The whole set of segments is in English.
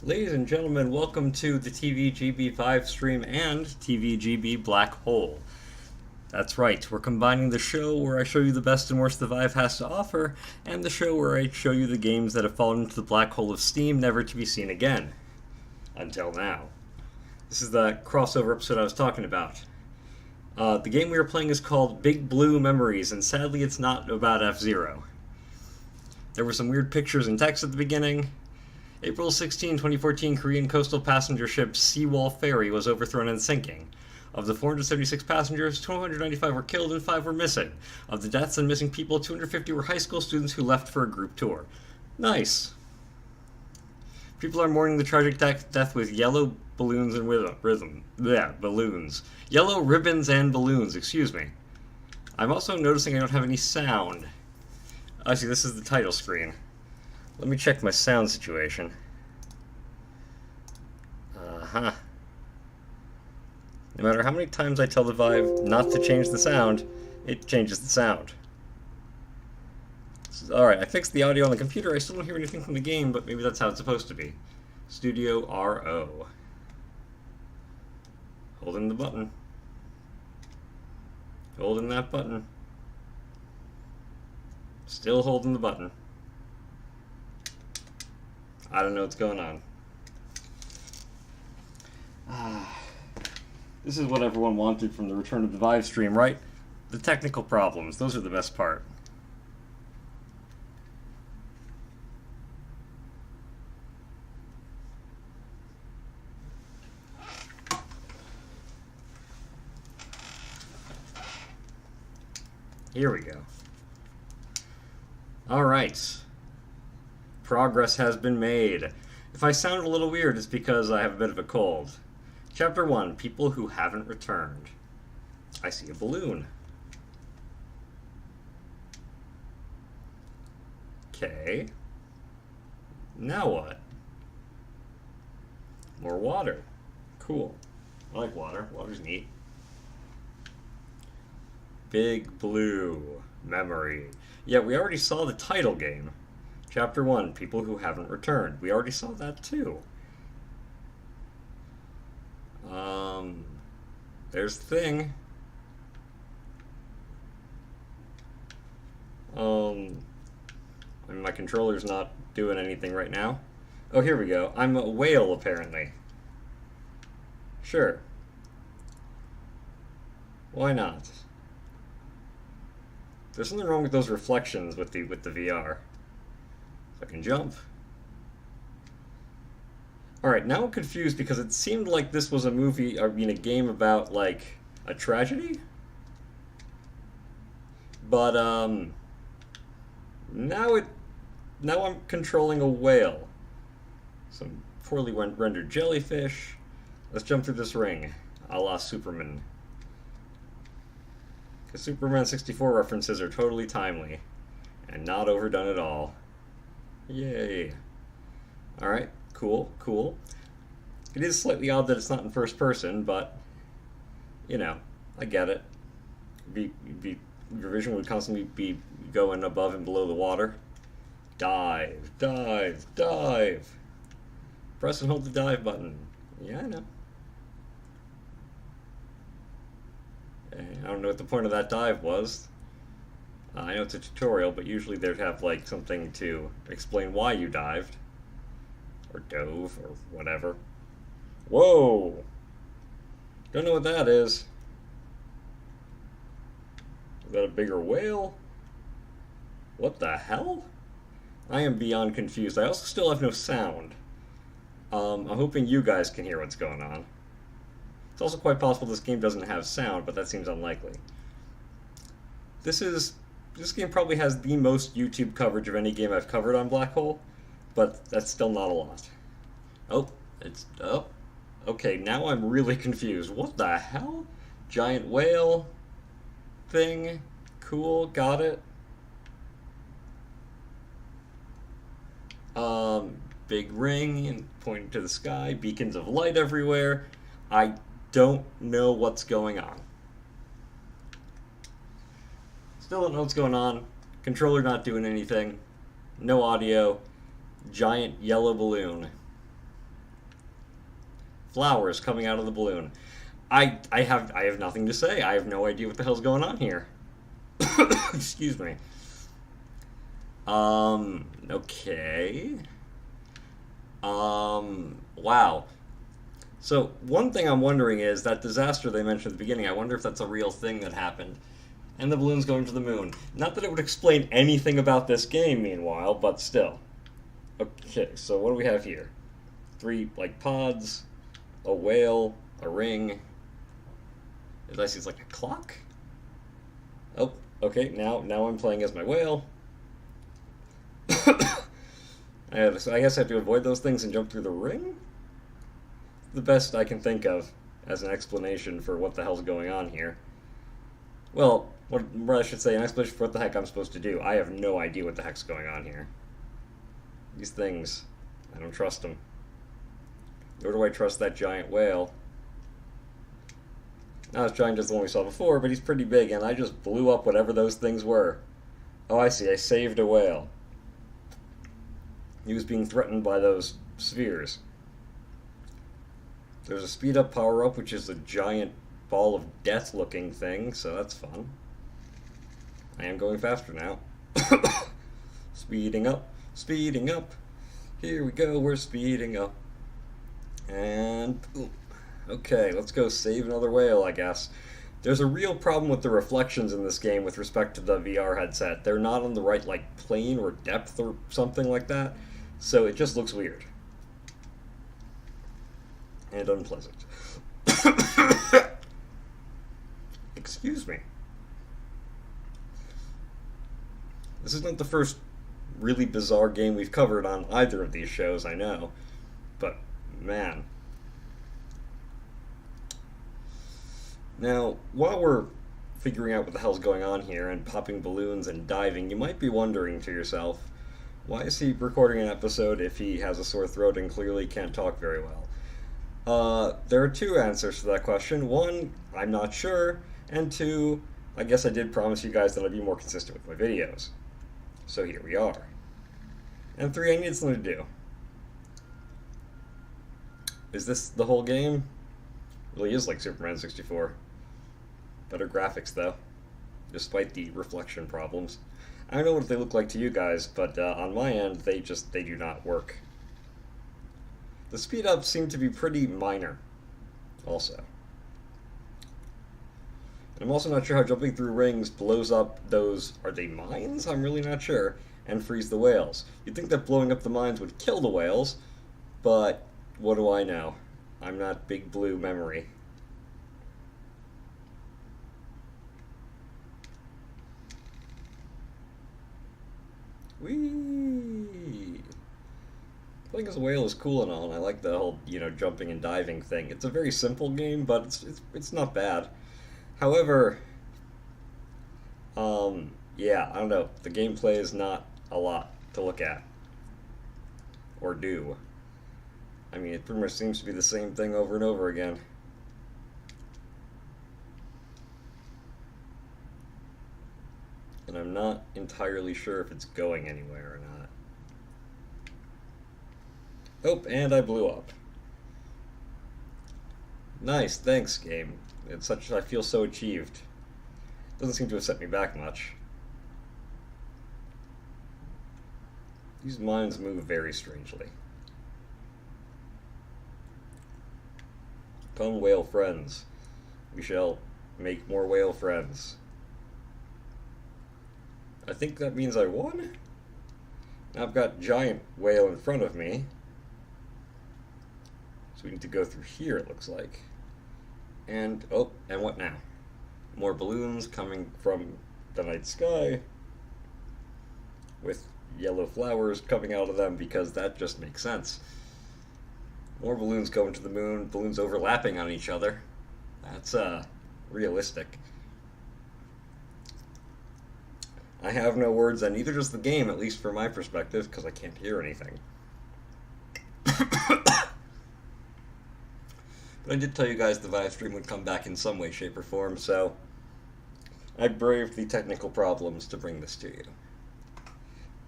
Ladies and gentlemen, welcome to the TVGB ViveStream and TVGB Black Hole. That's right, we're combining the show where I show you the best and worst the Vive has to offer, and the show where I show you the games that have fallen into the black hole of Steam, never to be seen again. Until now. This is the crossover episode I was talking about. The game we are playing is called Big Blue Memories, and sadly it's not about F-Zero. There were some weird pictures and text at the beginning. April 16, 2014, Korean coastal passenger ship Seawall Ferry was overthrown and sinking. Of the 476 passengers, 295 were killed and 5 were missing. Of the deaths and missing people, 250 were high school students who left for a group tour. Nice. People are mourning the tragic death with yellow balloons and balloons. Yellow ribbons and balloons, excuse me. I'm also noticing I don't have any sound. I see, this is the title screen. Let me check my sound situation. No matter how many times I tell the Vive not to change the sound, it changes the sound. Alright, I fixed the audio on the computer. I still don't hear anything from the game, but maybe that's how it's supposed to be. Studio RO. Holding the button. Holding that button. Still holding the button. I don't know what's going on. This is what everyone wanted from the return of the ViveStream, right? The technical problems. Those are the best part. Here we go. All right. Progress has been made. If I sound a little weird, it's because I have a bit of a cold. Chapter 1, People Who Haven't Returned. I see a balloon. Okay. Now what? More water. Cool. I like water. Water's neat. Big Blue Memory. Yeah, we already saw the title game. Chapter 1, People Who Haven't Returned. We already saw that too. There's the thing. I mean, my controller's not doing anything right now. Oh, here we go. I'm a whale, apparently. Sure. Why not? There's something wrong with those reflections with the VR. I can jump. Alright, now I'm confused because it seemed like this was a movie, I mean a game about, like, a tragedy? But, now I'm controlling a whale. Some poorly rendered jellyfish. Let's jump through this ring, a la Superman. Because Superman 64 references are totally timely, and not overdone at all. Yay. Alright, cool, cool. It is slightly odd that it's not in first person, but, you know, I get it. Your vision would constantly be going above and below the water. Dive, dive, dive. Press and hold the dive button. Yeah, I know. I don't know what the point of that dive was. I know it's a tutorial, but usually they'd have, like, something to explain why you dived. Or dove, or whatever. Whoa! Don't know what that is. Is that a bigger whale? What the hell? I am beyond confused. I also still have no sound. I'm hoping you guys can hear what's going on. It's also quite possible this game doesn't have sound, but that seems unlikely. This game probably has the most YouTube coverage of any game I've covered on Black Hole, but that's still not a lot. Okay, now I'm really confused. What the hell? Giant whale thing. Cool, got it. Big ring and pointing to the sky, beacons of light everywhere. I don't know what's going on. Still don't know what's going on. Controller not doing anything. No audio. Giant yellow balloon. Flowers coming out of the balloon. I have nothing to say. I have no idea what the hell's going on here. Excuse me. Okay. Wow. So, one thing I'm wondering is that disaster they mentioned at the beginning, I wonder if that's a real thing that happened. And the balloon's going to the moon. Not that it would explain anything about this game, meanwhile, but still. Okay, so what do we have here? 3, like, pods, a whale, a ring. I see it's like a clock? Oh, okay, now I'm playing as my whale. So I guess I have to avoid those things and jump through the ring? The best I can think of as an explanation for what the hell's going on here. Well, what I should say, an explanation for what the heck I'm supposed to do. I have no idea what the heck's going on here. These things, I don't trust them. Nor do I trust that giant whale. Not as giant as the one we saw before, but he's pretty big, and I just blew up whatever those things were. Oh, I see, I saved a whale. He was being threatened by those spheres. There's a speed up power up, which is a giant ball of death looking thing, so that's fun. I am going faster now. Speeding up, speeding up. Here we go, we're speeding up. And, ooh, okay, let's go save another whale, I guess. There's a real problem with the reflections in this game with respect to the VR headset. They're not on the right, like, plane or depth or something like that, so it just looks weird. And unpleasant. Excuse me. This isn't the first really bizarre game we've covered on either of these shows, I know. But, man. Now, while we're figuring out what the hell's going on here and popping balloons and diving, you might be wondering to yourself, why is he recording an episode if he has a sore throat and clearly can't talk very well? There are 2 answers to that question. 1, I'm not sure, and 2, I guess I did promise you guys that I'd be more consistent with my videos. So here we are. And 3, I need something to do. Is this the whole game? It really is like Superman 64. Better graphics, though, despite the reflection problems. I don't know what they look like to you guys, but on my end, they do not work. The speed ups seem to be pretty minor, also. And I'm also not sure how jumping through rings blows up those, are they mines? I'm really not sure, and freeze the whales. You'd think that blowing up the mines would kill the whales, but what do I know? I'm not Big Blue Memory. Whee! Playing as a whale is cool and all, and I like the whole, jumping and diving thing. It's a very simple game, but it's not bad. However, yeah, I don't know. The gameplay is not a lot to look at. Or do. I mean, it pretty much seems to be the same thing over and over again. And I'm not entirely sure if it's going anywhere or not. Oh, and I blew up. Nice, thanks, game. I feel so achieved. Doesn't seem to have set me back much. These mines move very strangely. Come, whale friends. We shall make more whale friends. I think that means I won? Now I've got giant whale in front of me. So we need to go through here, it looks like. And, oh, and what now? More balloons coming from the night sky with yellow flowers coming out of them because that just makes sense. More balloons going to the moon, balloons overlapping on each other. That's, realistic. I have no words, and neither does the game, at least from my perspective, because I can't hear anything. But I did tell you guys the ViveStream would come back in some way, shape, or form, so I braved the technical problems to bring this to you.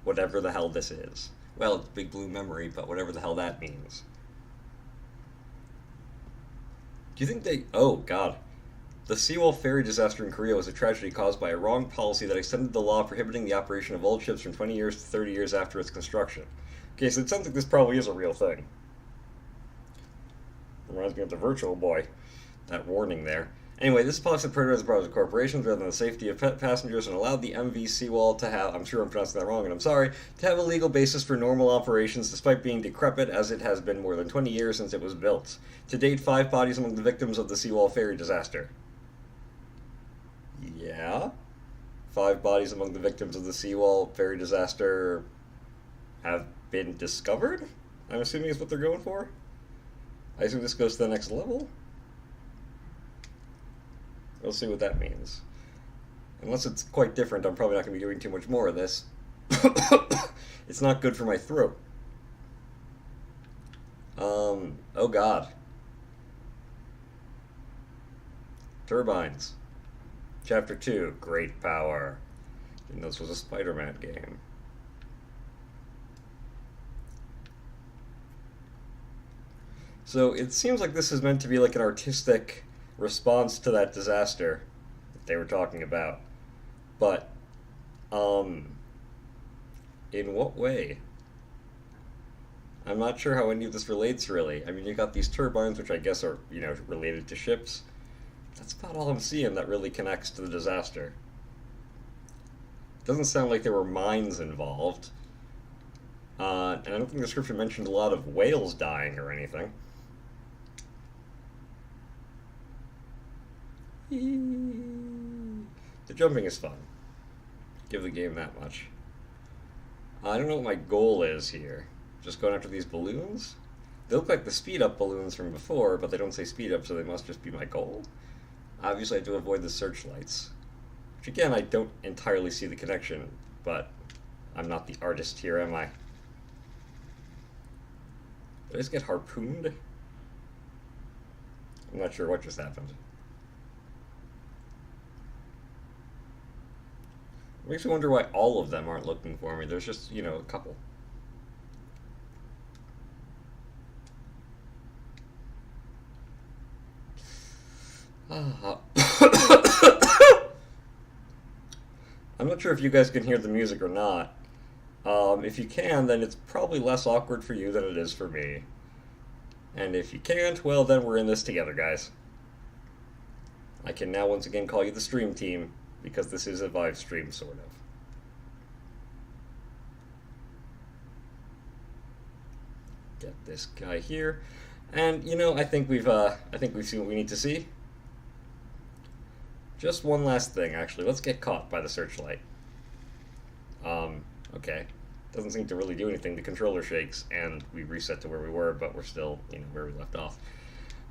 Whatever the hell this is. Well, it's Big Blue Memory, but whatever the hell that means. Do you think they... Oh, God. The seawall ferry disaster in Korea was a tragedy caused by a wrong policy that extended the law prohibiting the operation of old ships from 20 years to 30 years after its construction. Okay, so it sounds like this probably is a real thing. Reminds me of the Virtual Boy. That warning there. Anyway, this policy prioritized the profits of corporations rather than the safety of passengers and allowed the MV Seawall to have, I'm sure I'm pronouncing that wrong and I'm sorry, to have a legal basis for normal operations despite being decrepit as it has been more than 20 years since it was built. To date, 5 bodies among the victims of the Seawall ferry disaster. Yeah? 5 bodies among the victims of the Seawall ferry disaster have been discovered? I'm assuming is what they're going for? I assume this goes to the next level? We'll see what that means. Unless it's quite different, I'm probably not going to be doing too much more of this. It's not good for my throat. Oh god. Turbines. Chapter 2, Great Power. And this was a Spider-Man game. So it seems like this is meant to be like an artistic response to that disaster that they were talking about. But, in what way? I'm not sure how any of this relates, really. I mean, you got these turbines, which I guess are, you know, related to ships. That's about all I'm seeing that really connects to the disaster. Doesn't sound like there were mines involved. And I don't think the description mentioned a lot of whales dying or anything. The jumping is fun. Give the game that much. I don't know what my goal is here. Just going after these balloons? They look like the speed-up balloons from before, but they don't say speed-up, so they must just be my goal. Obviously, I have to avoid the searchlights. Which, again, I don't entirely see the connection, but I'm not the artist here, am I? Did I just get harpooned? I'm not sure what just happened. It makes me wonder why all of them aren't looking for me. There's just, you know, a couple. I'm not sure if you guys can hear the music or not. If you can, then it's probably less awkward for you than it is for me. And if you can't, well, then we're in this together, guys. I can now once again call you the stream team, because this is a ViveStream, sort of. Get this guy here. And, you know, I think we've seen what we need to see. Just one last thing, actually. Let's get caught by the searchlight. Okay. Doesn't seem to really do anything. The controller shakes, and we reset to where we were, but we're still, you know, where we left off.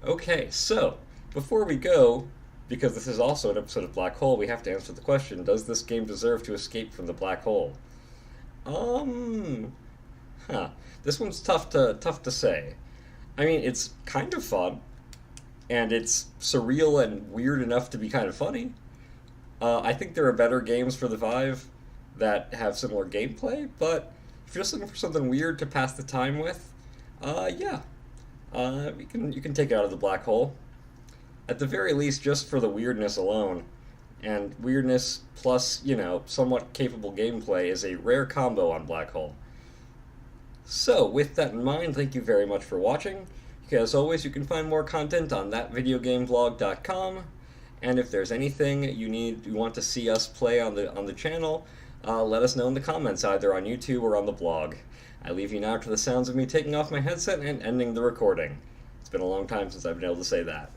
Okay, so, before we go, because this is also an episode of Black Hole, we have to answer the question, does this game deserve to escape from the black hole? This one's tough to say. I mean, it's kind of fun, and it's surreal and weird enough to be kind of funny. I think there are better games for the Vive that have similar gameplay, but if you're just looking for something weird to pass the time with, yeah. You can take it out of the black hole. At the very least, just for the weirdness alone. And weirdness plus, you know, somewhat capable gameplay is a rare combo on Black Hole. So, with that in mind, thank you very much for watching. As always, you can find more content on thatvideogamevlog.com. And if there's anything you want to see us play on the channel, let us know in the comments, either on YouTube or on the blog. I leave you now to the sounds of me taking off my headset and ending the recording. It's been a long time since I've been able to say that.